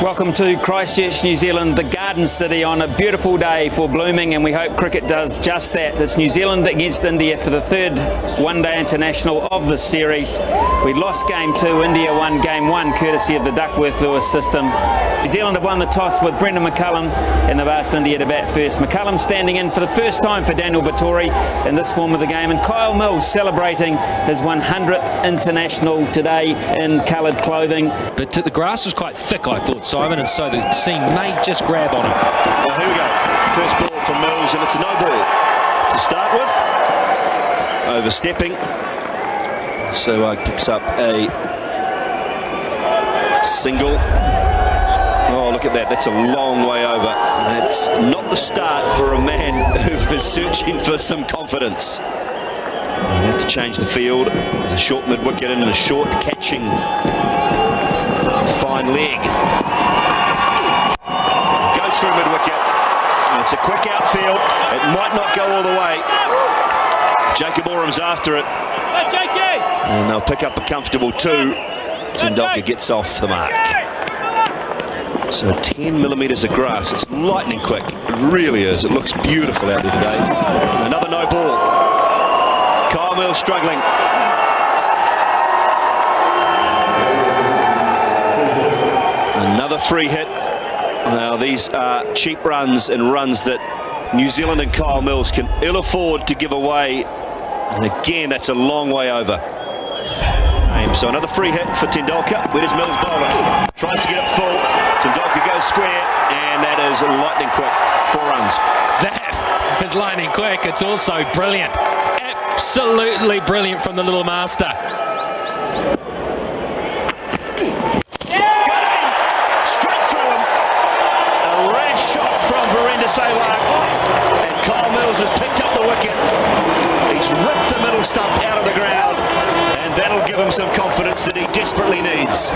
Welcome to Christchurch, New Zealand, the Garden City, on a beautiful day for blooming, and we hope cricket does just that. It's New Zealand against India for the third one-day international of this series. We lost Game 2, India won Game 1 courtesy of the Duckworth-Lewis system. New Zealand have won the toss with Brendan McCullum, and they've asked India to bat first. McCullum standing in for the first time for Daniel Vettori in this form of the game, and Kyle Mills celebrating his 100th international today in coloured clothing. But the grass was quite thick, I thought, Simon, and so the seam may just grab on him. Well, here we go. First ball from Mills, and it's a no ball to start with. Overstepping. So picks up a single. Oh, look at that. That's a long way over. That's not the start for a man who was searching for some confidence. We have to change the field. There's a short mid-wicket and a short catching fine leg. Goes through mid-wicket. It's a quick outfield. It might not go all the way. Jacob Orham's after it. And they'll pick up a comfortable 2. Tendulkar gets off the mark. So 10 millimetres of grass. It's lightning quick. It really is. It looks beautiful out there today. Another no ball. Kyle Mills struggling. Another free hit. Now these are cheap runs and runs that New Zealand and Kyle Mills can ill afford to give away. And again, that's a long way over. So another free hit for Tendulkar. Where does Mills bowl it? Tries to get it full. Tendulkar goes square, and that is lightning quick. 4 runs. That is lightning quick. It's also brilliant. Absolutely brilliant from the little master. Sehwag, and Kyle Mills has picked up the wicket. He's ripped the middle stump out of the ground, and that'll give him some confidence that he desperately needs.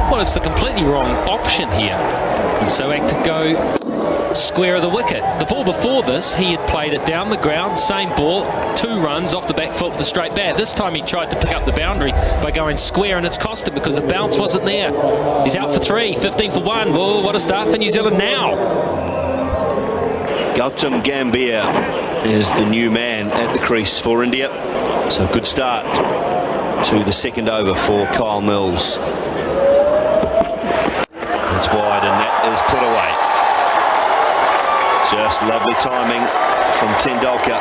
Well, it's the completely wrong option here. And Sehwag to go square of the wicket. The ball before this, he had played it down the ground, same ball, 2 runs off the back foot with a straight bat. This time he tried to pick up the boundary by going square, and it's cost him because the bounce wasn't there. He's out for 3, 15 for 1. Well, what a start for New Zealand now. Gautam Gambhir is the new man at the crease for India. So good start to the second over for Kyle Mills. It's wide, and that is put away. Just lovely timing from Tendulkar.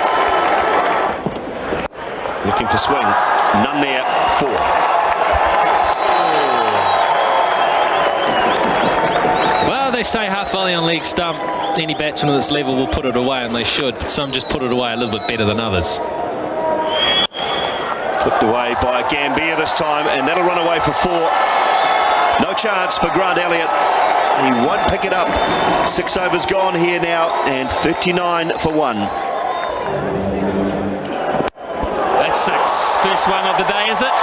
Looking for swing. None there. 4. Well, they say half volley on leg stump. Any batsman at this level will put it away, and they should. But some just put it away a little bit better than others. Flipped away by Gambhir this time, and that'll run away for 4. No chance for Grant Elliott. He won't pick it up. 6 overs gone here now, and 39 for 1. That's 6. First one of the day, is it?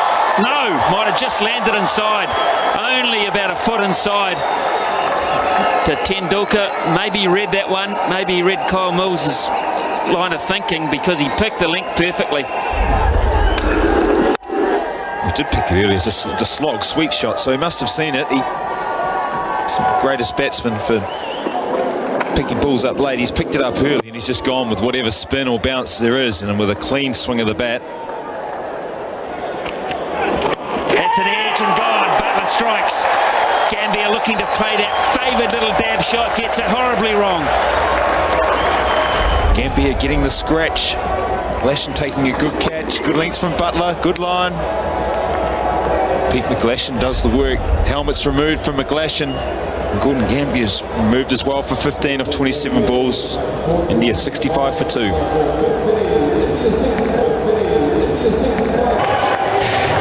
No, might have just landed inside. Only about a foot inside to Tendulkar. Maybe he read that one. Maybe he read Kyle Mills' line of thinking, because he picked the length perfectly. He did pick it earlier. It's the slog sweep shot, so he must have seen it. He's the greatest batsman for picking balls up late. He's picked it up early, and he's just gone with whatever spin or bounce there is, and with a clean swing of the bat. That's an edge and gone. Butler strikes. Gambhir looking to play that favoured little dab shot, gets it horribly wrong. Gambhir getting the scratch. McGlashan taking a good catch. Good length from Butler. Good line. Pete McGlashan does the work. Helmet's removed from McGlashan. And Gordon Gambhir's removed as well for 15 of 27 balls. India 65 for 2.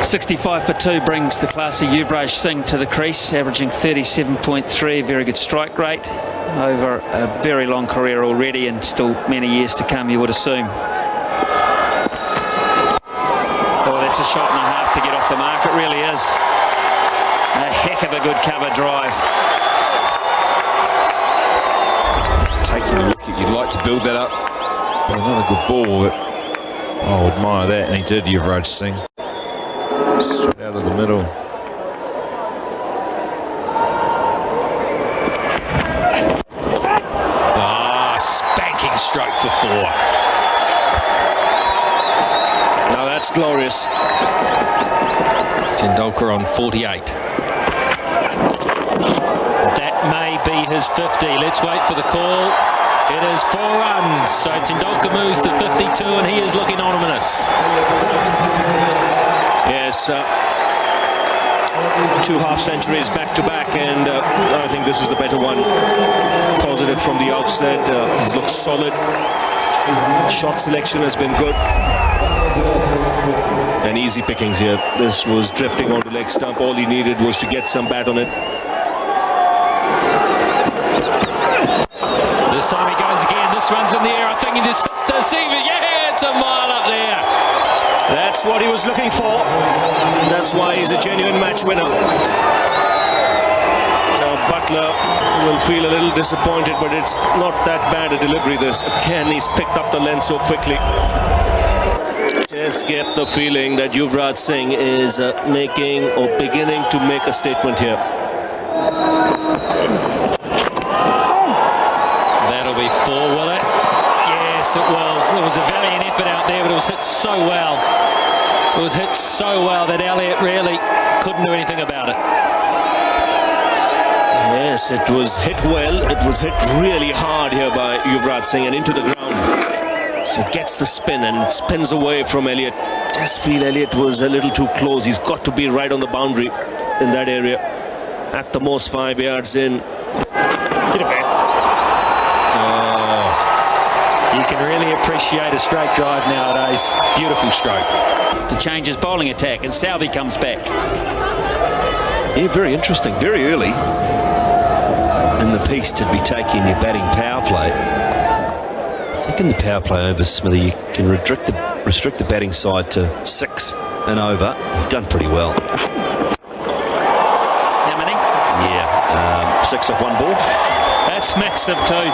65 for 2 brings the classy Yuvraj Singh to the crease, averaging 37.3, very good strike rate over a very long career already, and still many years to come, you would assume. Oh, that's a shot and a half to get off the mark. It really is. A heck of a good cover drive. Just taking a look at, you'd like to build that up. But another good ball, but I'll admire that, and he did, Yuvraj Singh. Straight out of the middle. for 4. Now that's glorious. Tendulkar on 48. That may be his 50. Let's wait for the call. It is 4 runs. So Tendulkar moves to 52 and he is looking ominous. Yes, 2 half centuries back to back, and I think this is the better one. Positive from the outset. He's looked solid. Shot selection has been good. And easy pickings here. This was drifting on the leg stump. All he needed was to get some bat on it. This time he goes again. This one's in the air. I think he just deceived it. Yeah, it's a mile up there. That's what he was looking for. That's why he's a genuine match winner. Now Butler will feel a little disappointed, but it's not that bad a delivery this. Again, he's picked up the length so quickly. Just get the feeling that Yuvraj Singh is making or beginning to make a statement here. That'll be 4, will it? Yes, it will. It was a valiant effort out there, but it was hit so well. It was hit so well that Elliott really couldn't do anything about it. Yes, it was hit well. It was hit really hard here by Yuvraj Singh and into the ground. So gets the spin and spins away from Elliott. Just feel Elliott was a little too close. He's got to be right on the boundary in that area. At the most 5 yards in. Get a bat. Oh, you can really appreciate a straight drive nowadays. Beautiful stroke. To change his bowling attack, and Southey comes back. Yeah, very interesting. Very early in the piece to be taking your batting power play. I think in the power play over, Smithy, you can restrict the batting side to 6 and over. You've done pretty well. How many? Yeah, 6 off 1 ball. That's massive too.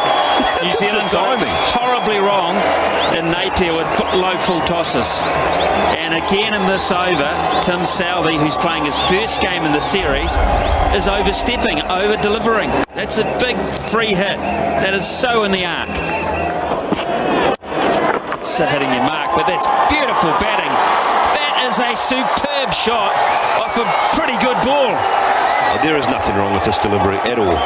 New Zealand's timing. horribly wrong in Napier with low full tosses. And again in this over, Tim Southey, who's playing his first game in the series, is overstepping, over-delivering. That's a big free hit. That is so in the arc. It's hitting your mark, but that's beautiful batting. That is a superb shot off a pretty good ball. Oh, there is nothing wrong with this delivery at all.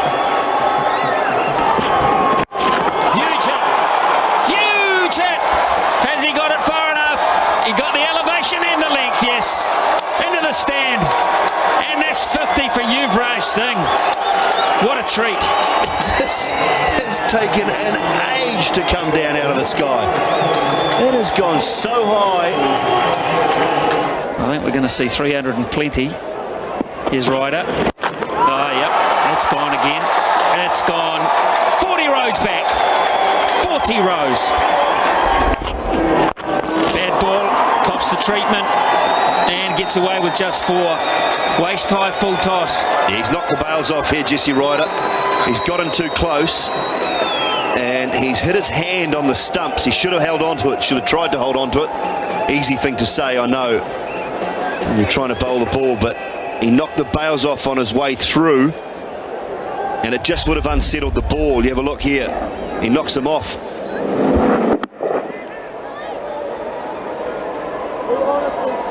Huge hit. Huge hit. Has he got it far enough? He got the elevation and the length, yes. Into the stand. And that's 50 for Yuvraj Singh. What a treat. This has taken an age to come down out of the sky. It has gone so high. I think we're going to see 320. Here's Ryder. Oh, yep. It's gone again. It's gone 40 rows back. 40 rows. Bad ball. Cops the treatment. And gets away with just 4. Waist high full toss. Yeah, he's knocked the bails off here, Jesse Ryder. He's gotten too close. And he's hit his hand on the stumps. He should have held on to it. Should have tried to hold on to it. Easy thing to say, I know. And you're trying to bowl the ball, but he knocked the bails off on his way through. And it just would have unsettled the ball. You have a look here. He knocks him off.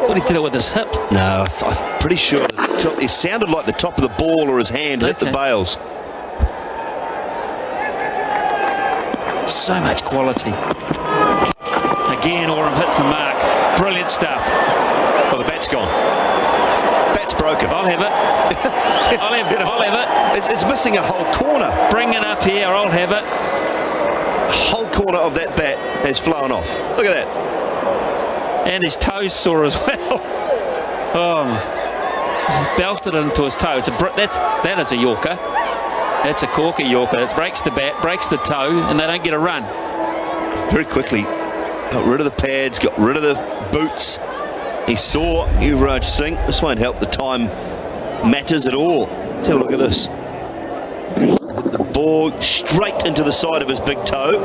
Well, he did it with his hip. No, I'm pretty sure it sounded like the top of the ball or his hand hit the bails. So much quality. Again, Oram hits the mark. Brilliant stuff. Well, the bat's gone. Bat's broken. I'll have it. I'll have it. I'll have it. It's missing a whole corner. Bring it up here. I'll have it. A whole corner of that bat has flown off. Look at that. And his toes sore as well. Oh, he's belted into his toe. That is a Yorker. That's a corker Yorker. It breaks the bat, breaks the toe, and they don't get a run. Very quickly, got rid of the pads, got rid of the boots. He saw Yuvraj Singh. This won't help the time matters at all. Let's have a look at this. The ball straight into the side of his big toe.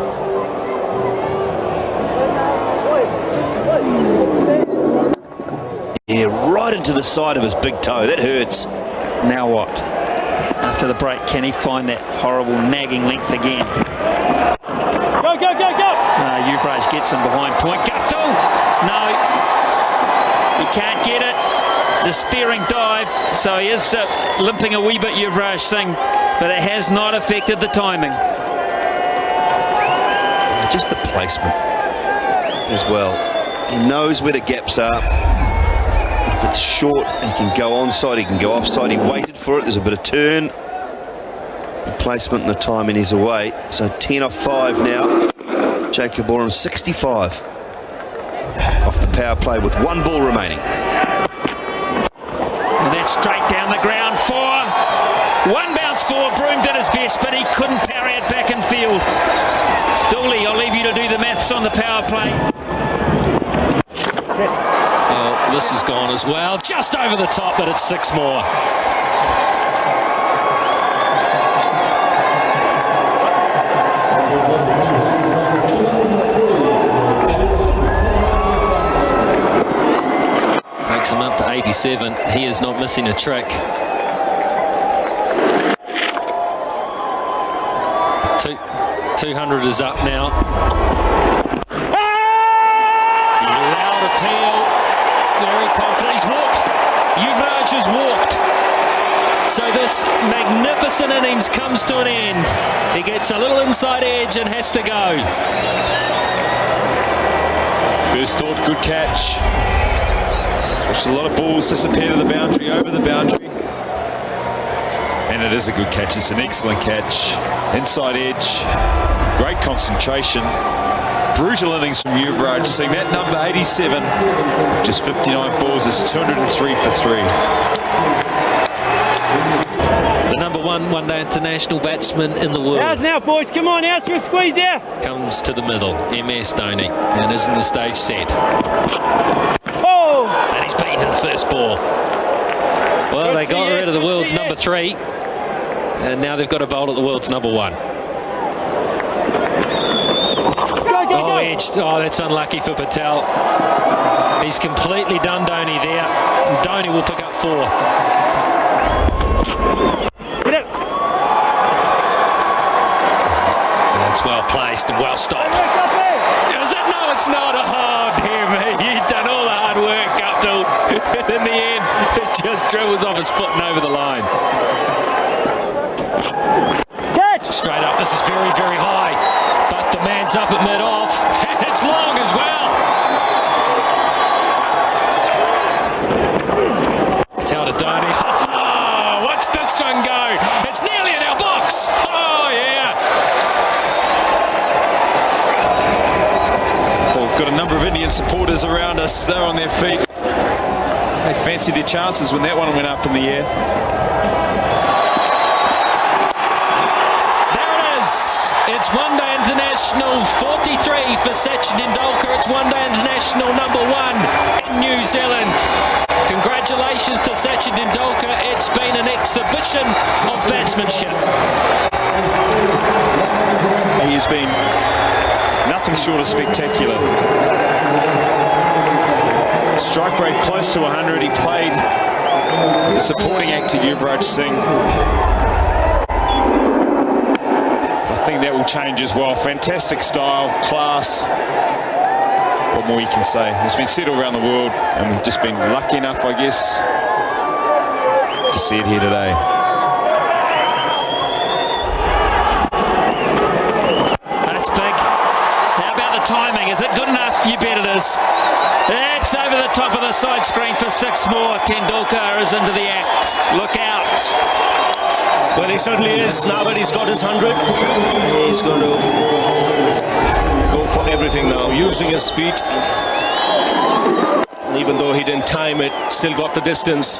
Yeah, right into the side of his big toe. That hurts. Now what? After the break, can he find that horrible nagging length again? Go, go, go, go! Yuvraj gets him behind point. Guptill! No. He can't get it. The steering dive. So he is limping a wee bit, Yuvraj Singh, but it has not affected the timing. Just the placement as well. He knows where the gaps are. If it's short, he can go onside, he can go offside. He waited for it. There's a bit of turn. The placement and the timing is away. So 10 off 5 now. Jacob Oram 65 off the power play with 1 ball remaining. And that's straight down the ground for 1 bounce for. Broome did his best, but he couldn't parry it back in field. Dooley, I'll leave you to do the maths on the power play. Well, this has gone as well. Just over the top, but it's 6 more. Takes him up to 87. He is not missing a trick. 200 is up now. Loud appeal. Very confident. He's walked. Yuvraj has walked. So this magnificent innings comes to an end. He gets a little inside edge and has to go. First thought, good catch. Watched a lot of balls disappear to the boundary, over the boundary. And it is a good catch. It's an excellent catch. Inside edge. Great concentration. Brutal innings from Yuvraj Singh. That number 87, just 59 balls, is 203 for 3. The number 1 one-day international batsman in the world. How's now, boys? Come on, how's for a squeeze here? Comes to the middle, MS Dhoni, and isn't the stage set. Oh! And he's beaten the first ball. Well, they got rid of the world's number 3, and now they've got to bowl at the world's number 1. Oh, edged. Oh, that's unlucky for Patel. He's completely done Dhoni there. And Dhoni will pick up 4. Get it. That's well placed and well stopped. Is it? No, it's not. Oh, dear me. You've done all the hard work, Guptill. In the end, it just dribbles off his foot and over the line. Catch! Straight up. This is very, very high. But the man's up at mid-off. And it's long as well. Tell to Dhoni. Oh, watch this one go. It's nearly in our box. Oh, yeah. Well, we've got a number of Indian supporters around us. They're on their feet. They fancied their chances when that one went up in the air. It's one-day international 43 for Sachin Tendulkar. It's one-day international number 1 in New Zealand. Congratulations to Sachin Tendulkar. It's been an exhibition of batsmanship. He has been nothing short of spectacular. Strike rate close to 100. He played the supporting act to Yuvraj Singh. I think that will change as well. Fantastic style, class. What more you can say? It's been said all around the world, and we've just been lucky enough, I guess, to see it here today. That's big. How about the timing? Is it good enough? You bet it is. It's over the top of the side screen for 6 more. Tendulkar is into the act. Look out. Well, he certainly is. Now that he's got his 100, he's going to go for everything now, using his feet. And even though he didn't time it, still got the distance.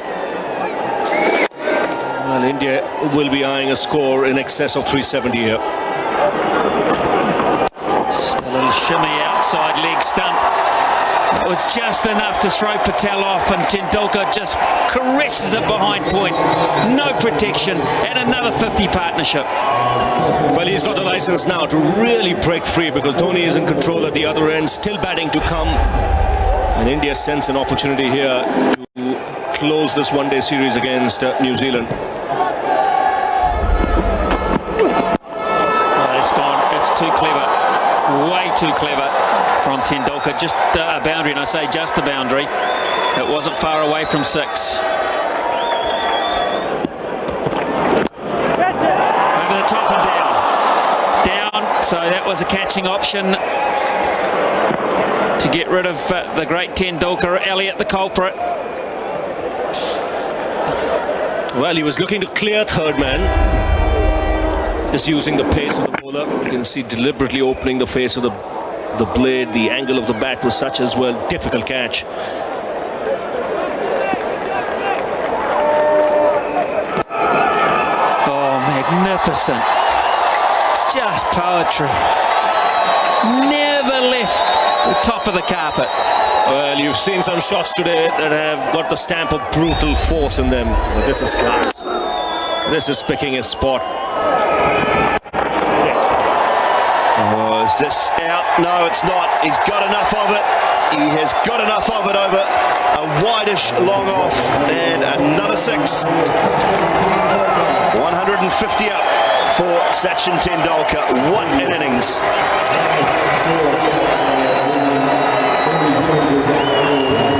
Well, India will be eyeing a score in excess of 370 here. Just a little shimmy outside leg stump. It was just enough to throw Patel off, and Tendulkar just caresses it behind point. No protection, and another 50 partnership. Well, he's got the license now to really break free, because Dhoni is in control at the other end, still batting to come. And India sense an opportunity here to close this one-day series against New Zealand. Oh, it's gone. It's too clever. Way too clever from Tendulkar. Just a boundary, and I say just a boundary. It wasn't far away from 6. Over the top and down. So that was a catching option to get rid of the great Tendulkar. Elliott, the culprit. Well, he was looking to clear third man. Just using the pace of the bowler. You can see deliberately opening the face of the blade. The angle of the bat was such as well. Difficult catch. Oh, magnificent. Just poetry. Never left the top of the carpet. Well, you've seen some shots today that have got the stamp of brutal force in them. But this is class. This is picking his spot. Oh, is this out? No, it's not. He's got enough of it. He has got enough of it over a wideish long off. And another 6. 150 up for Sachin Tendulkar. What an innings.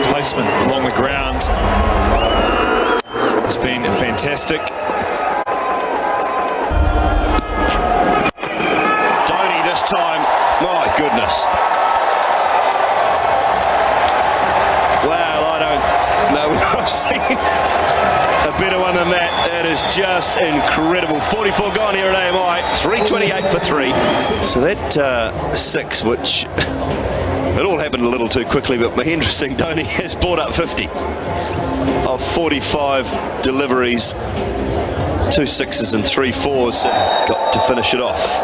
Placement along the ground has been fantastic. Dhoni this time, my goodness. Well, I don't know if I've seen a better one than that. That is just incredible. 44 gone here at AMI, 328 for 3. So that 6, which it all happened a little too quickly, but Mahendra Singh Dhoni has brought up 50 of 45 deliveries, 2 6s and 3 4s. Got to finish it off.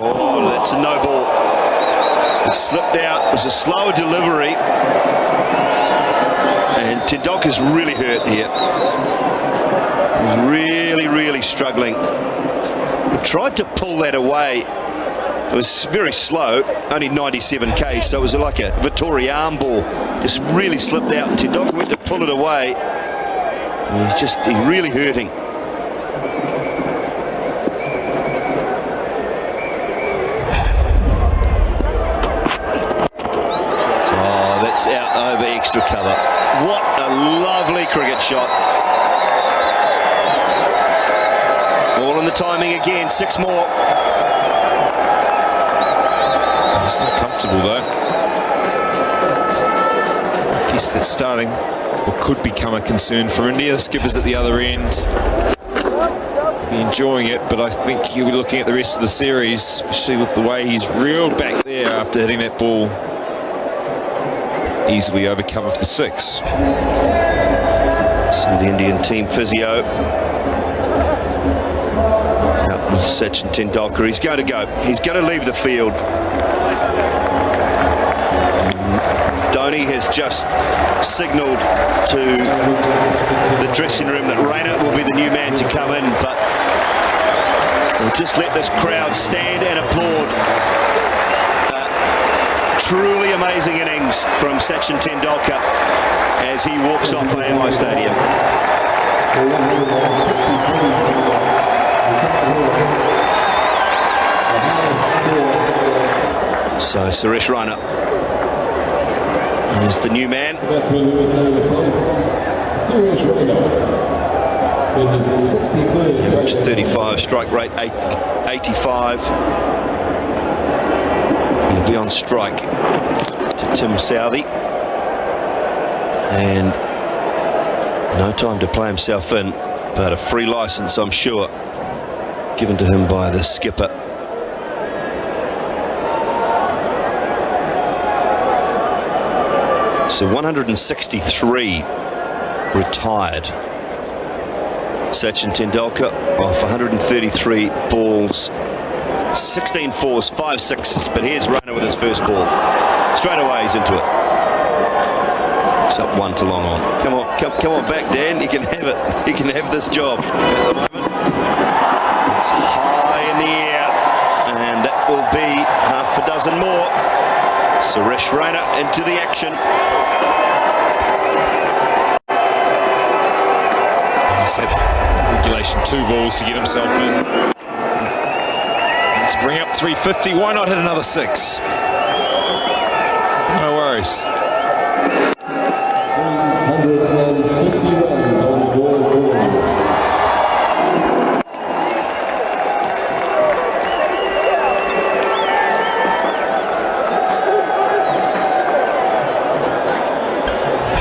Oh, that's a no ball. It slipped out. It was a slower delivery. And Tendulkar's really hurt here. He's really struggling. He tried to pull that away. It was very slow, only 97 k's, so it was like a Vittori arm ball. Just really slipped out, and Tendulkar went to pull it away. And he's really hurting. Oh, that's out over extra cover. What a lovely cricket shot. All in the timing again, 6 more. It's not comfortable though. I guess that's starting or could become a concern for India. The skipper's at the other end. Be enjoying it, but I think he'll be looking at the rest of the series, especially with the way he's reeled back there after hitting that ball easily over cover for 6. So the Indian team physio. Sachin Tendulkar, he's going to go. He's going to leave the field. Dhoni has just signalled to the dressing room that Raina will be the new man to come in, but we'll just let this crowd stand and applaud. Truly amazing innings from Sachin Tendulkar as he walks off AMI Stadium. So Suresh Raina is the new man. Average 35, strike rate 85. He'll be on strike to Tim Southey. And no time to play himself in, but a free licence, I'm sure, given to him by the skipper. So 163 retired. Sachin Tendulkar off 133 balls, 16 fours, 5 sixes. But here's Raina with his first ball. Straight away he's into it. It's up 1 to long on. Come on, come on back, Dan. You can have it. You can have this job. At the moment, it's high in the air, and that will be half a dozen more. Suresh Raina into the action. He's had regulation 2 balls to get himself in. He's Bring up 350. Why not hit another 6? No worries.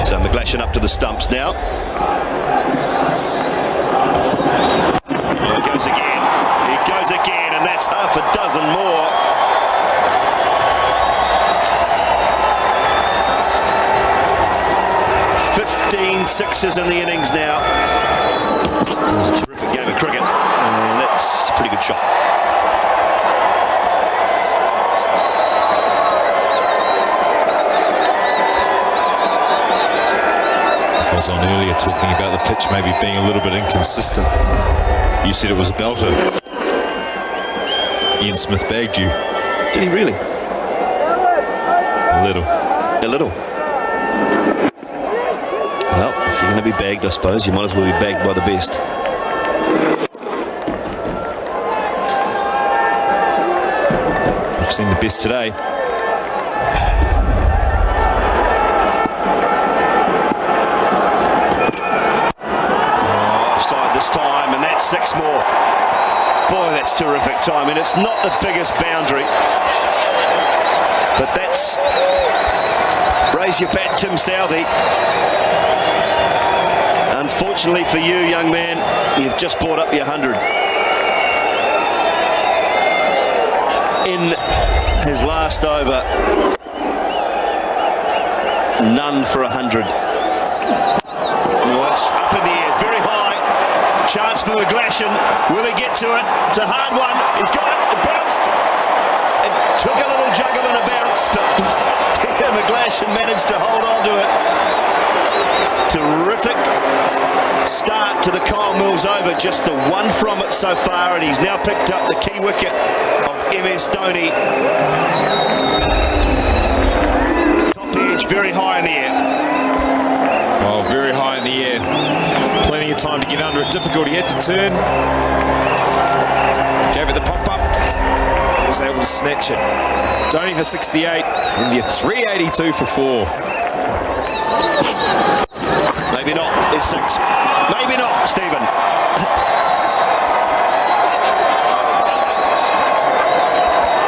So McGlashan up to the stumps now. There he goes again. He goes again, and that's half a dozen more. Sixes in the innings now. It was a terrific game of cricket, and that's a pretty good shot. I was on earlier talking about the pitch maybe being a little bit inconsistent. You said it was a belter. Ian Smith bagged you. Did he really? A little. A little. Well, if you're going to be bagged, I suppose, you might as well be bagged by the best. I've seen the best today. Offside this time, and that's 6 more. Boy, that's terrific timing. It's not the biggest boundary, but that's... Raise your bat, Tim Southey. Unfortunately for you, young man, you've just brought up your 100. In his last over, none for 100. Well, it's up in the air, very high. Chance for McGlashan. Will he get to it? It's a hard one. He's got it. It bounced. It took a little juggle and a bounce, but Peter McGlashan managed to hold on to it. Terrific start to the Kyle Mills over, just the one from it so far, and he's now picked up the key wicket of MS Dhoni. Top edge, very high in the air. Oh, very high in the air. Plenty of time to get under it. Difficult, he had to turn. Gave it the pop-up. Was able to snatch it. Dhoni for 68. India 382 for 4. Maybe not. There's 6. Maybe not, Stephen.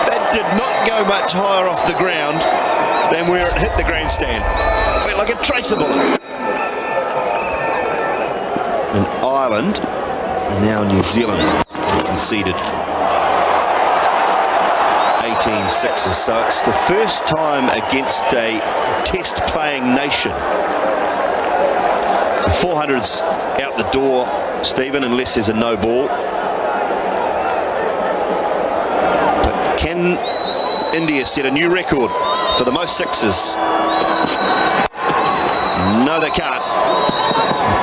That did not go much higher off the ground than where it hit the grandstand. Went like a tracer bullet. And Ireland, now New Zealand, conceded 18 sixes. So it's the first time against a test-playing nation. 400's out the door, Stephen, unless there's a no ball. But can India set a new record for the most sixes? No, they can't.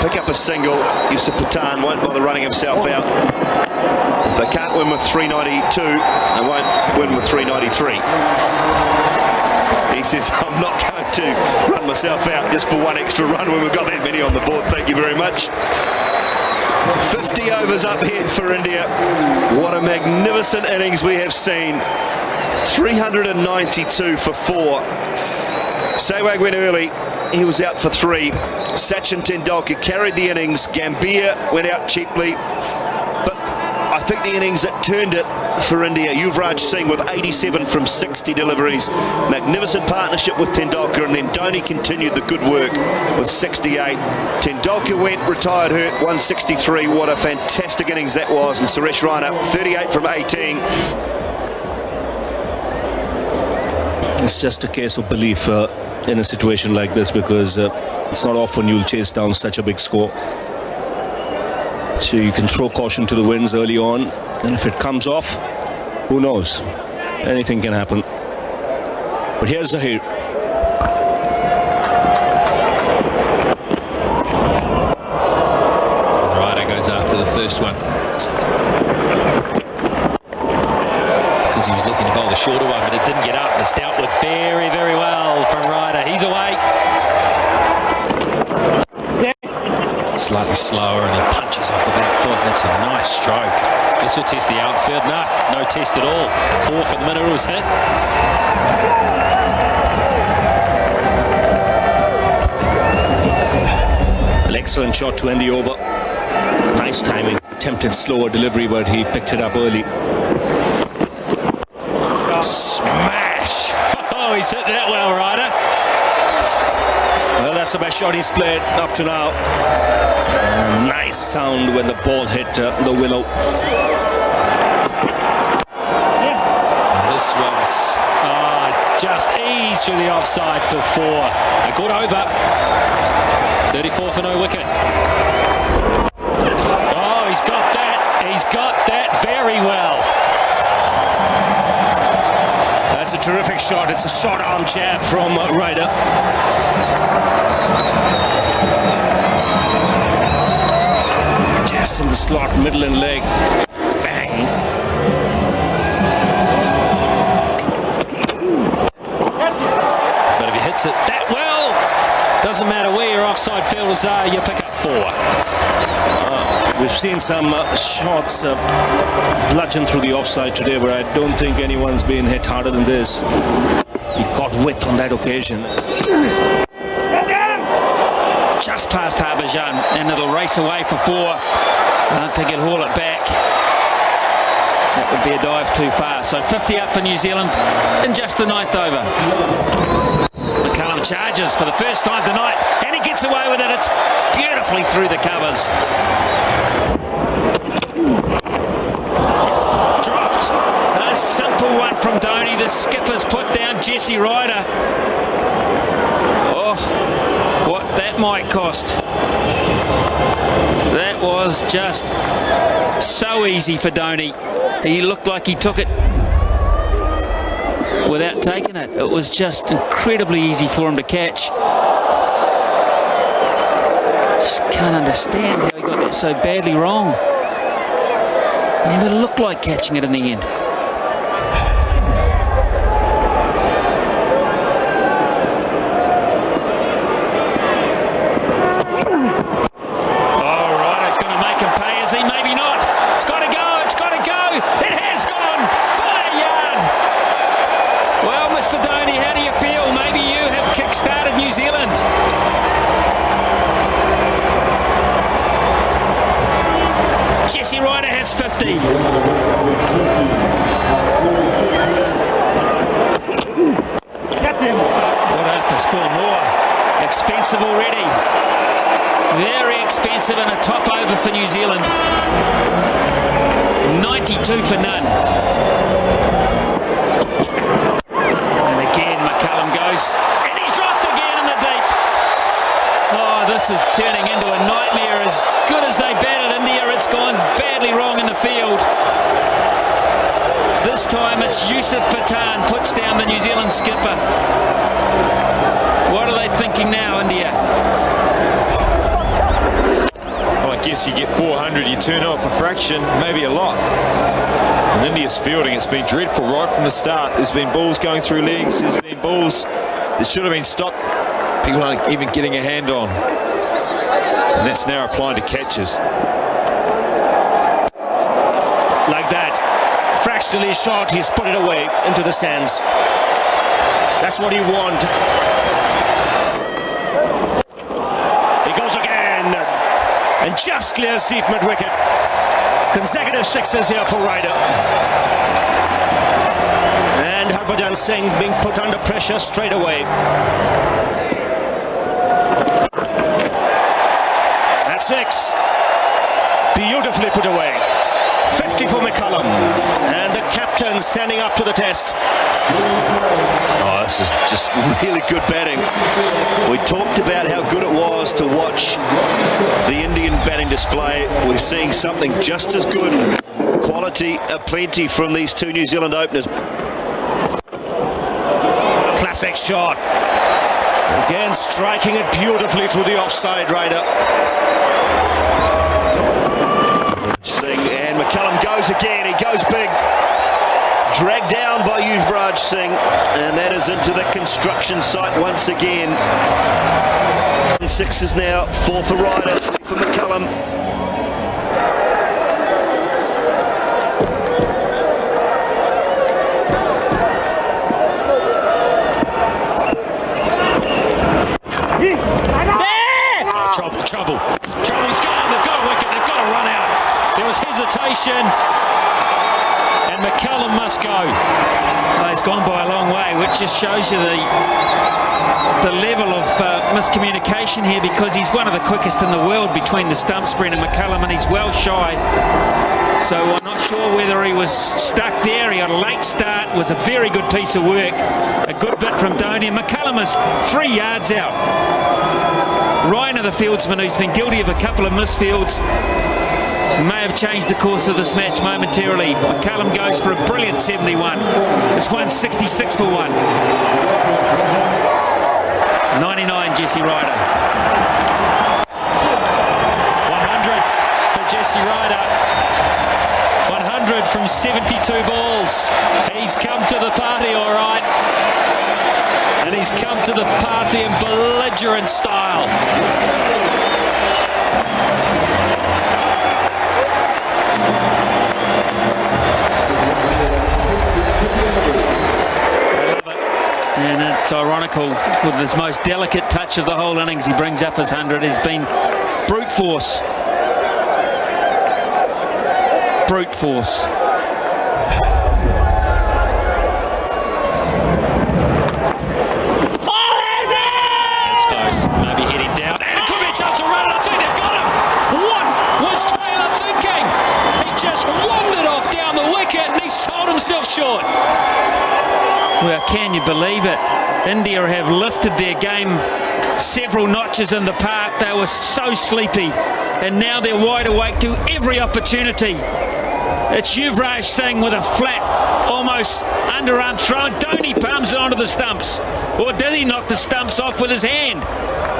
Pick up a single. Yusuf Pathan won't bother running himself out. If they can't win with 392, they won't win with 393. He says, I'm not going to run myself out just for one extra run when we've got that many on the board. Thank you very much. 50 overs up here for India. What a magnificent innings we have seen. 392 for 4. Sehwag went early. He was out for 3. Sachin Tendulkar carried the innings. Gambhir went out cheaply. But I think the innings that turned it for India, Yuvraj Singh with 87 from 60 deliveries. Magnificent partnership with Tendulkar, and then Dhoni continued the good work with 68. Tendulkar went, retired hurt, 163. What a fantastic innings that was. And Suresh Raina, 38 from 18. It's just a case of belief in a situation like this, because it's not often you'll chase down such a big score. So you can throw caution to the winds early on, and if it comes off, who knows? Anything can happen. But here's Zahir. Ryder goes after the first one, because he was looking to bowl the shorter one, but it didn't get up. It's dealt with very, very well from Ryder. He's away. slightly slower and he punches off the back foot. That's a nice stroke. This will test the outfield. No test at all. 4 for the Minerals hit. An excellent shot to end the over. Nice timing. Attempted slower delivery, but he picked it up early. Smash! Oh, he's hit that well, Ryder. Well, that's the best shot he's played up to now. Nice sound when the ball hit the willow. This one's just eased through the offside for 4. A good over. 34 for no wicket. Oh, he's got that. He's got that very well. That's a terrific shot. It's a short arm jab from Ryder. Just in the slot, middle and leg. Bang. But if he hits it that well, doesn't matter where your offside fielders are, you pick up 4. We've seen some shots bludgeon through the offside today, but I don't think anyone's been hit harder than this. He got width on that occasion. Just past Harbhajan, and it'll race away for 4. I don't think he'll haul it back. That would be a dive too far. So 50 up for New Zealand in just the 9th over. McCullum charges for the first time tonight, and he gets away with it. It's beautifully through the covers. Dropped. A simple one from Dhoni. The skipper's put down Jesse Ryder. Oh, what that might cost. That was just so easy for Dhoni. He looked like he took it without taking it. It was just incredibly easy for him to catch. Just can't understand how he got that so badly wrong. Never looked like catching it in the end. All right, it's going to make him pay, is he? Maybe not. It's got to go, it's got to go. It has gone by a yard. Well, Mr. Dhoni, how do you feel? Maybe you have kick-started New Zealand. Jesse Ryder has 50. That's him. What if there's 4 more? Expensive already. Very expensive and a top over for New Zealand. 92 for none. And again, McCullum goes. And he's dropped again in the deep. Oh, this is turning into a nightmare. As good as they batted India, it's gone badly wrong in the field. This time it's Yusuf Pathan puts down the New Zealand skipper. What are they thinking now, India? Well, I guess you get 400, you turn off a fraction, maybe a lot. And India's fielding, it's been dreadful right from the start. There's been balls going through legs, there's been balls that should have been stopped. People aren't even getting a hand on. And that's now applying to catches. Like that. Fractionally shot, he's put it away into the stands. That's what you want. He goes again. And just clears deep mid-wicket. Consecutive 6s here for Ryder. And Harbhajan Singh being put under pressure straight away. That's 6. Beautifully put away. 50 for McCullum. And the captain standing up to the test. Oh, this is just really good batting. We talked about how good it was to watch the Indian batting display. We're seeing something just as good. Quality aplenty from these 2 New Zealand openers. Classic shot. Again, striking it beautifully through the offside, Ryder. And McCullum goes again. He goes big. Dragged down down by Yuvraj Singh, and that is into the construction site once again. 6 is now 4 for Ryder, 3 for McCullum. Trouble. He's gone. They've got a wicket. They've got to run out. There was hesitation, and McCullum must go. Well, he's gone by a long way, which just shows you the level of miscommunication here, because he's one of the quickest in the world between the stumps, Brendan McCullum, and he's well shy. So I'm not sure whether he was stuck there. He got a late start. It was a very good piece of work. A good bit from Dhoni. McCullum is 3 yards out. Ryan, the fieldsman, who's been guilty of a couple of misfields, may have changed the course of this match momentarily. McCullum goes for a brilliant 71. It's 166 for 1. 99, Jesse Ryder. 100 for Jesse Ryder. 100 from 72 balls. He's come to the party all right. And he's come to the party in belligerent style. And it's ironical, with this most delicate touch of the whole innings, he brings up his 100. It's been brute force. Brute force. That's close. Maybe heading down. And it could be a chance to run. I think they've got him. What was Taylor thinking? He just wandered off down the wicket and he sold himself short. Well, can you believe it? India have lifted their game several notches in the park. They were so sleepy, and now they're wide awake to every opportunity. It's Yuvraj Singh with a flat, almost underarm throw. Dhoni palms it onto the stumps. Or did he knock the stumps off with his hand?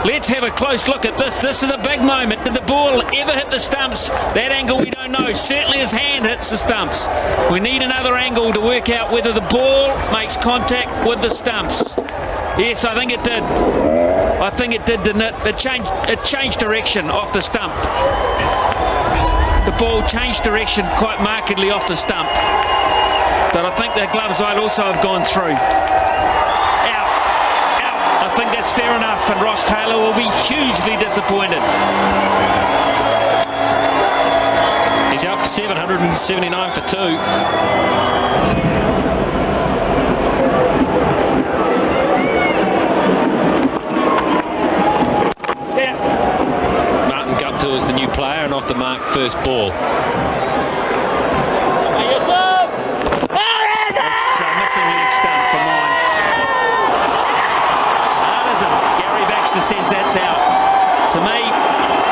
Let's have a close look at this. This is a big moment. Did the ball ever hit the stumps? That angle we don't know. Certainly his hand hits the stumps. We need another angle to work out whether the ball makes contact with the stumps. Yes, I think it did. I think it did, didn't it? It changed direction off the stump. The ball changed direction quite markedly off the stump. But I think the gloves might also have gone through. Out. I think that's fair enough, and Ross Taylor will be hugely disappointed. He's out for 779 for 2. Is the new player and off the mark first ball. That's missing leg stump for mine. Artisan. Gary Baxter says that's out. To me,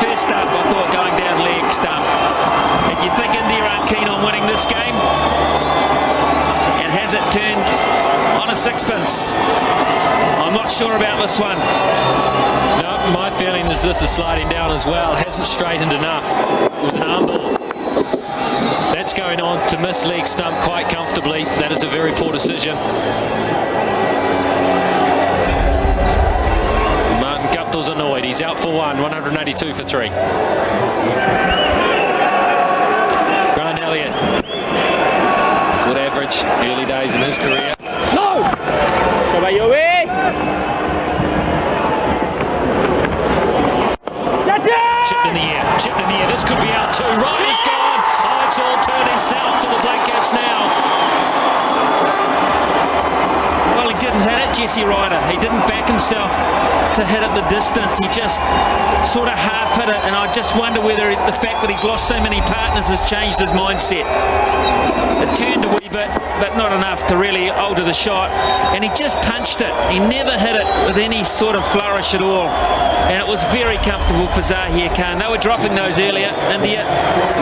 first up, I thought going down leg stump. And you think India aren't keen on winning this game? And has it turned on a sixpence? I'm not sure about this one. No, my feeling is this is sliding down as well. Hasn't straightened enough. It was an arm ball. That's going on to miss leg stump quite comfortably. That is a very poor decision. Martin Guptill's annoyed. He's out for 1, 182 for 3. Grant Elliott. Good average. Early days in his career. No! Chipped in the air. This could be out too. Ryder's gone. Oh, it's all turning south for the Black Caps now. Well, he didn't hit it, Jesse Ryder. He didn't back himself to hit it the distance. He just sort of half hit it, and I just wonder whether the fact that he's lost so many partners has changed his mindset. It turned a wee bit, but not enough to really alter the shot, and he just punched it. He never hit it with any sort of flourish at all, and it was very comfortable for Zahir Khan. They were dropping those earlier. India,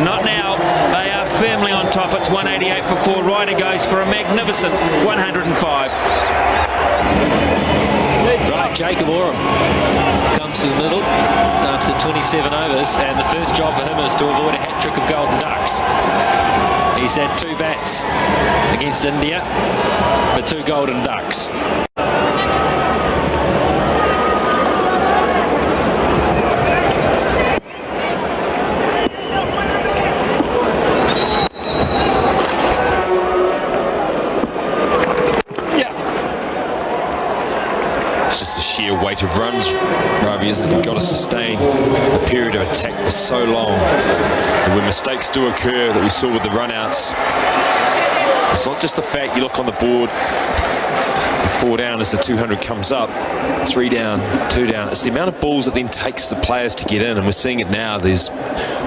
not now. They are firmly on top. It's 188 for 4. Ryder goes for a magnificent 105. Right, Jacob Oram comes to the middle after 27 overs, and the first job for him is to avoid a hat-trick of golden ducks. He's had 2 bats against India for 2 golden ducks. Weight of runs, Ravi, isn't it? You've got to sustain a period of attack for so long. And when mistakes do occur that we saw with the run-outs, it's not just the fact you look on the board, 4 down as the 200 comes up, 3 down, 2 down. It's the amount of balls that then takes the players to get in, and we're seeing it now. There's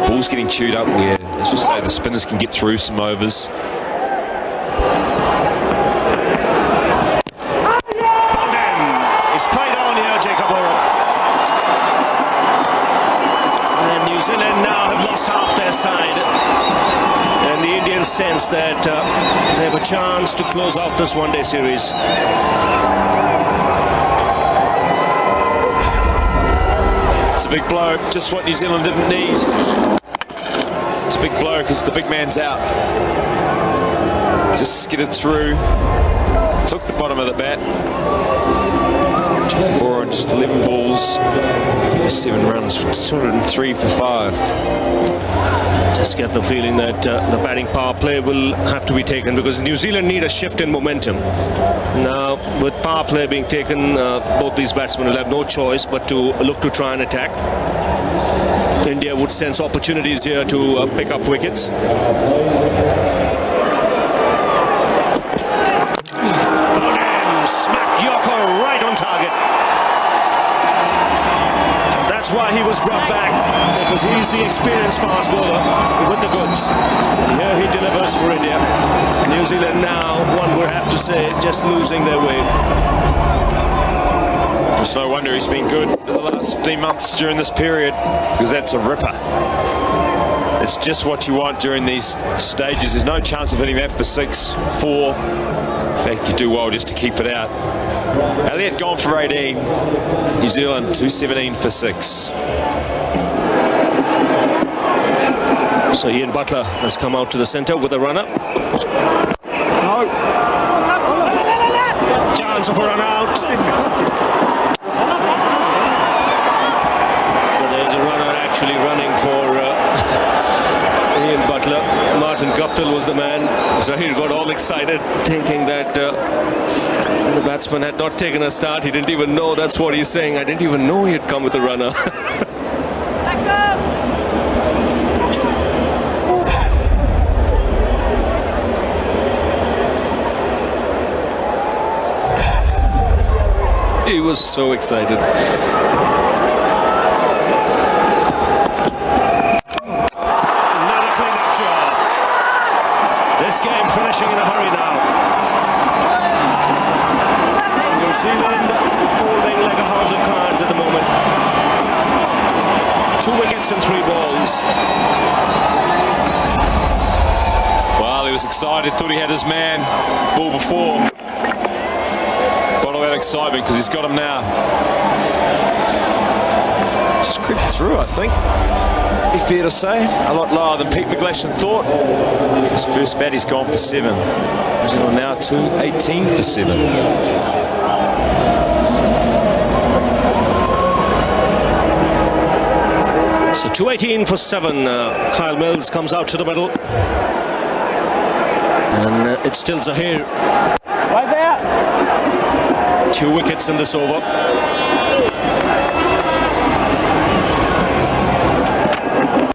balls getting chewed up where, as you say, the spinners can get through some overs. Sense that they have a chance to close out this one-day series. It's a big blow, just what New Zealand didn't need. It's a big blow because the big man's out. Just skidded through, took the bottom of the bat. Bora just 11 balls, 7 runs, 203 for 5. Just get the feeling that the batting power play will have to be taken, because New Zealand need a shift in momentum. Now, with power play being taken, both these batsmen will have no choice but to look to try and attack. India would sense opportunities here to pick up wickets. Bowden, smack Yorker right on target. That's why he was brought back, because he's the experienced fast bowler with the goods. And here he delivers for India. New Zealand now, one would have to say, just losing their way. It's no wonder he's been good for the last 15 months during this period, because that's a ripper. It's just what you want during these stages. There's no chance of hitting that for 6, 4. In fact, you do well just to keep it out. Elliott gone for 18. New Zealand 217 for 6. So Ian Butler has come out to the centre with a runner. Chance of a run out. But there's a runner actually running for Ian Butler. Martin Guptill was the man. Zahir got all excited, thinking that the batsman had not taken a start. He didn't even know. That's what he's saying. I didn't even know he had come with a runner. He was so excited. Another clean-up job. This game finishing in a hurry now. New Zealand folding like a house of cards at the moment. 2 wickets and 3 balls. Well, he was excited, thought he had his man. Ball before. Got all that excitement because he's got him now. Just crept through, I think. Be fair to say. A lot lower than Pete McGlashan thought. His first bat, he's gone for 7. He's on now 218 for 7. So 218 for 7. Kyle Mills comes out to the middle. And it's still Zahir. Right there. 2 wickets in this over.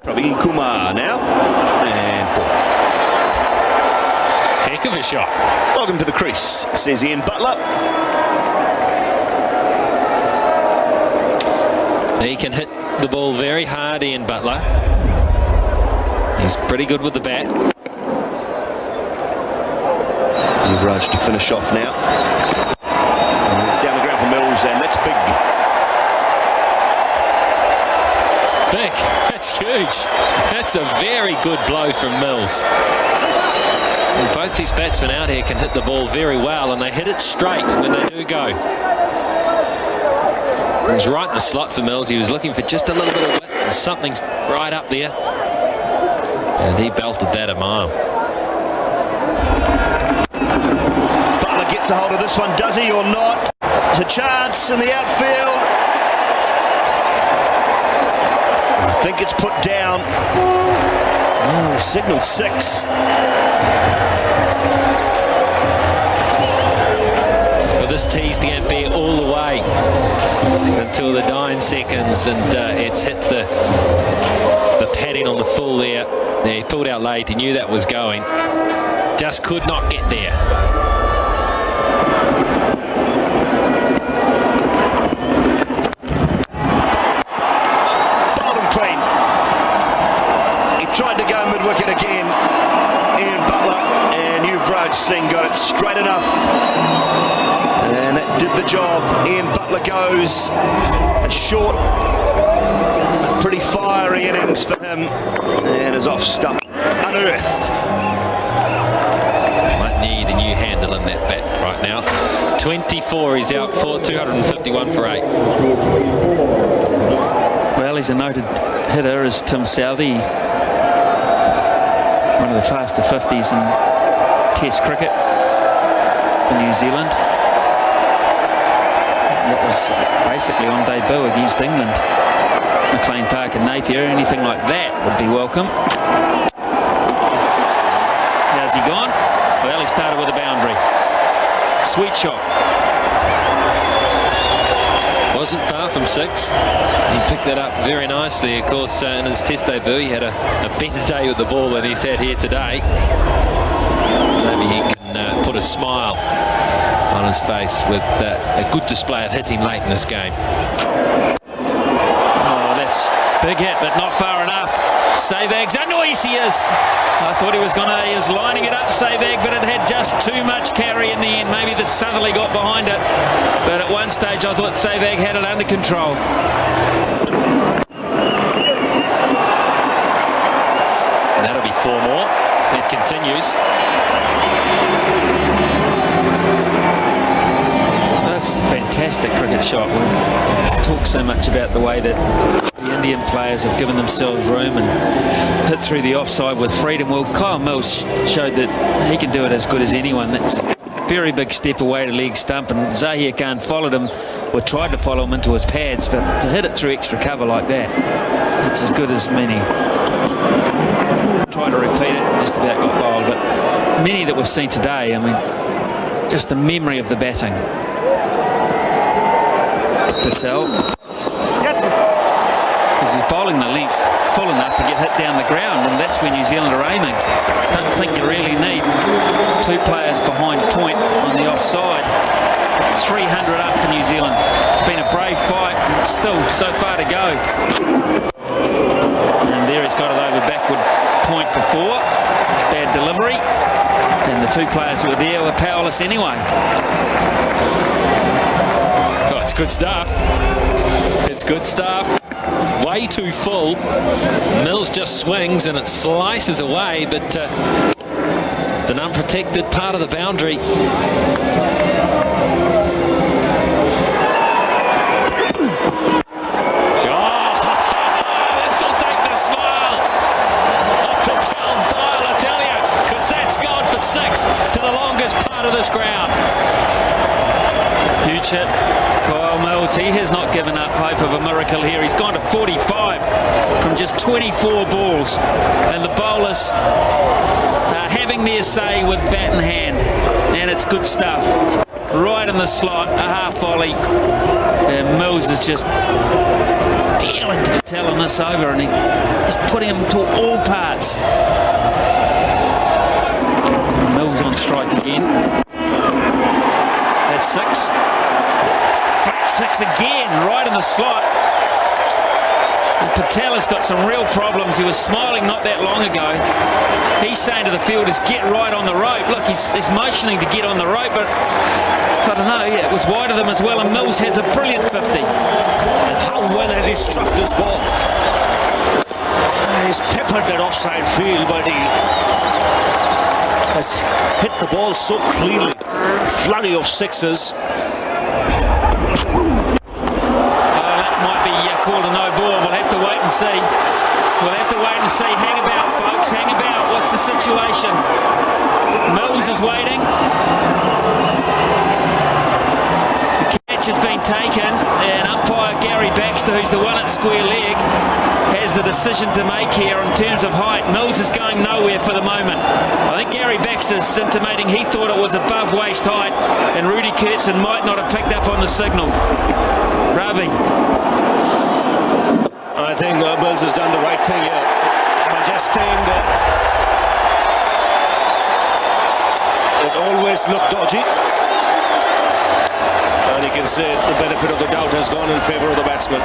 Praveen Kumar now. And 4. Heck of a shot. Welcome to the crease, says Ian Butler. He can hit the ball very hard, Ian Butler. He's pretty good with the bat. Yuvraj to finish off now. And it's down the ground for Mills, and that's big. Big. That's huge. That's a very good blow from Mills. And both these batsmen out here can hit the ball very well, and they hit it straight when they do go. He was right in the slot for Mills. He was looking for just a little bit of width, and something's right up there. And he belted that a mile. Butler gets a hold of this one, does he or not? There's a chance in the outfield. I think it's put down. Oh, they signalled 6. Well, this tee's going to be all the way until the dying seconds, and it's hit the padding on the full there. He pulled out late. He knew that was going. Just could not get there. Tried to go mid-wicket again, Ian Butler, and Yuvraj Singh got it straight enough, and that did the job. Ian Butler goes a short, pretty fiery innings for him, and is off stump, unearthed. Might need a new handle in that bat right now. 24 he's out for, 251 for 8. Well, he's a noted hitter, as Tim Southey. One of the faster 50s in Test cricket in New Zealand. That was basically on debut against England. McLean Park and Napier, anything like that would be welcome. How's he gone? Well, he started with a boundary. Sweet shot. Wasn't far from 6. He picked that up very nicely. Of course, in his Test debut, he had a better day with the ball than he's had here today. Maybe he can put a smile on his face with a good display of hitting late in this game. Oh, that's big hit, but not far enough. Savag's, oh, yes, he is. I thought he was lining it up, Savag, but it had just too much carry in the end. Maybe the southerly got behind it, but at one stage I thought Savag had it under control. And that'll be 4 more. It continues. That's a fantastic cricket shot. We've talked so much about the way that the Indian players have given themselves room and hit through the offside with freedom. Well, Kyle Mills showed that he can do it as good as anyone. That's a very big step away to leg stump, and Zahir Khan followed him, or tried to follow him into his pads, but to hit it through extra cover like that, it's as good as many. Tried to repeat it, just about got bowled, but many that we've seen today, I mean, just the memory of the batting. Patel, because he's bowling the length full enough to get hit down the ground, and that's where New Zealand are aiming. Don't think you really need 2 players behind point on the offside. 300 up for New Zealand. It's been a brave fight, still so far to go. And there he's got it over backward point for 4. Bad delivery, and the 2 players who were there were powerless anyway. Oh, it's good stuff. It's good stuff. Way too full. Mills just swings and it slices away, but an unprotected part of the boundary. This will take the smile off Patel's dial, I tell you, because that's gone for 6 to the longest part of this ground. Huge hit. Kyle Mills, he has not given up hope of a miracle here. He's gone to 45 from just 24 balls, and the bowlers are having their say with bat in hand, and it's good stuff. Right in the slot, a half volley, and Mills is just dealing to Patel on this over, and he's putting him to all parts. Mills on strike again. That's 6. Flat 6 again, right in the slot. And Patel has got some real problems. He was smiling not that long ago. He's saying to the fielders, get right on the rope. Look, he's motioning to get on the rope, but I don't know, it was wide of them as well, and Mills has a brilliant 50. And how well has he struck this ball? He's peppered that offside field, but he has hit the ball so cleanly. A flurry of 6s. and see. We'll have to wait and see. Hang about, folks. Hang about. What's the situation? Mills is waiting. The catch has been taken, and umpire Gary Baxter, who's the one at square leg, has the decision to make here in terms of height. Mills is going nowhere for the moment. I think Gary Baxter's intimating he thought it was above waist height, and Rudy Kurtzen might not have picked up on the signal. Ravi. I think Mills has done the right thing here by just staying there. It always looked dodgy, and you can say the benefit of the doubt has gone in favour of the batsman.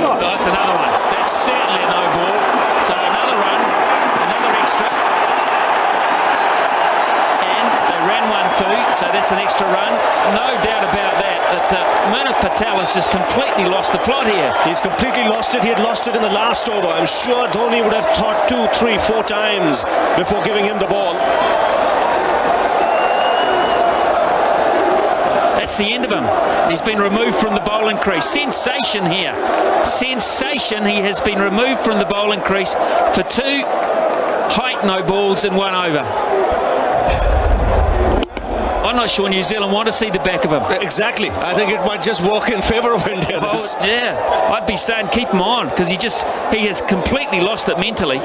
Oh, that's another one. That's certainly a no ball. So another run, another extra, and they ran one too, so that's an extra run. No doubt about that. Manav Patel has just completely lost the plot here. He's completely lost it. He had lost it in the last over. I'm sure Dhoni would have thought 2, 3, 4 times before giving him the ball. That's the end of him. He's been removed from the bowling crease. Sensation here. Sensation. He has been removed from the bowling crease for 2 height no balls in 1 over. I'm not sure New Zealand want to see the back of him. Exactly. I think it might just work in favour of India. Yeah, I'd be saying keep him on, because he has completely lost it mentally.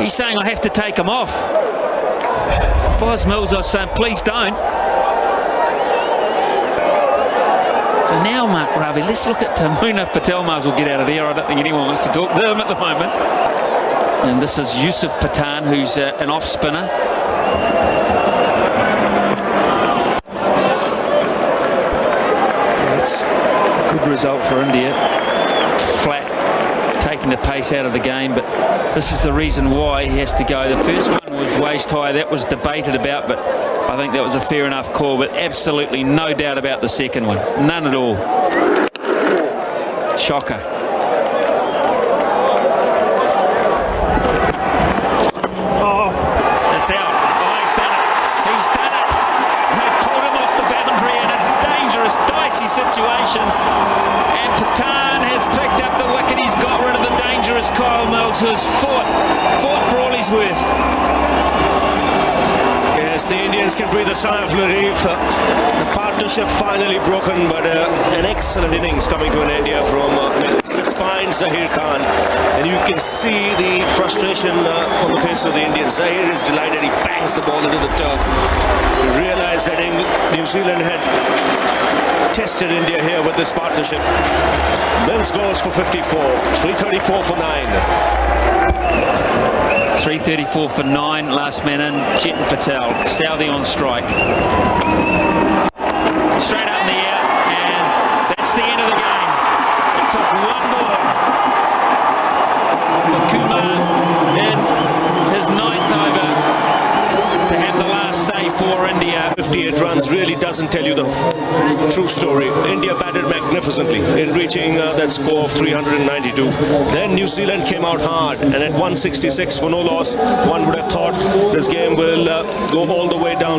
He's saying I have to take him off. If I was Mills, I was saying please don't. So now, Mark Ravi, let's look at Munaf Patel. Might as well get out of there. I don't think anyone wants to talk to him at the moment. And this is Yusuf Pathan, who's an off spinner. Good result for India. Flat, taking the pace out of the game, but this is the reason why he has to go. The first one was waist high. That was debated about, but I think that was a fair enough call. But absolutely no doubt about the second one. None at all. Shocker. Oh, that's out. Oh, he's done it. He's done it. They've pulled him off the boundary in a dangerous, dicey situation. And Pathan has picked up the wicket. He's got rid of the dangerous Kyle Mills, who has fought for all he's worth. Yes, the Indians can breathe a sigh of relief. The partnership finally broken, but an excellent innings coming to an India from Mills. Just finds Zahir Khan, and you can see the frustration on the face of the Indians. Zahir is delighted. He bangs the ball into the turf. He realized that New Zealand had tested India here with this partnership. Mills goes for 54. 334 for 9. 334 for 9, last man in, Chetan Patel. Southee on strike. Straight up in the air, and that's the end of the game. It took one more for Kumar in his 9th over to have the last say for India. 58 runs really doesn't tell you the true story. India batted magnificently in reaching that score of 392. Then New Zealand came out hard, and at 166 for no loss, one would have thought this game will go all the way down.